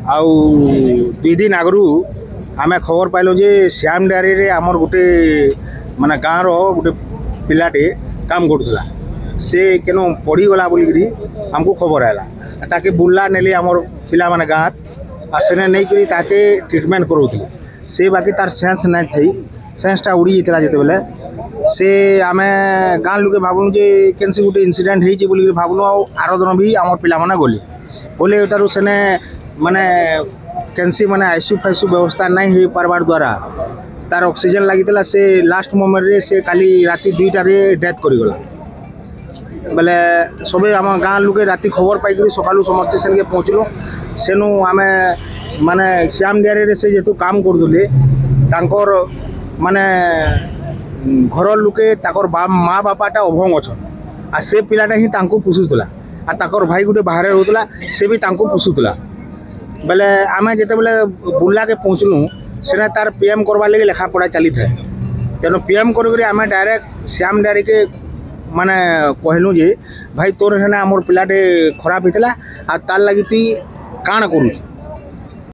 आउ 2 दिन आगु आम खबर पाइल जे श्याम डेयरी रे आमर गोटे माने गाँव रो गोटे पिलाटे काम करुला से केनो पड़ीगला बोलिकी आमको खबर आला ताके बुला नेली आमर पिला माने गाँव आसने नहीं करी ताके ट्रिटमेंट करोथि से बाकी तार सेंस नहीं थी सेंसटा उड़ी जाता जिते बेले से आम गाँ लोके भावनु जे केनसी गोटे इनसीडेंट होती बोलिकी भावनु आर दिन भी आम पिला माने गले बोले तारू सेने माने केनसी माने आईसीयू फाईसीयू व्यवस्था नहीं हो पार्बार द्वारा तार ऑक्सीजन लगी से लास्ट मोमेंट रे से काली राति 2टा रे डेथ करिगला बेले सबे आम गाँ लोके राति खबर पाई सकालू समस्ते सेनके पहुँचलु सेनु आम माने श्याम डेयरी रे से जेतु काम करदुले तांकर माने घर लोके ताकर माँ बापाटा अभंग अच्छन आ से पिलाटा ही तांको पुषुला आ ताकर भाई गोटे बाहर रोला से भी तांको पुषुला बेले आम जिते बेले बुला के पहुँचलु से तार पीएम करवार लगे लेखा पढ़ा चली था तेणु पीएम कर आम डायरेक्ट श्याम डेयरी के माने कहलु जे भाई तोर है आमर पिलाटे खराब होता आ तार लगी तुई काण करुछु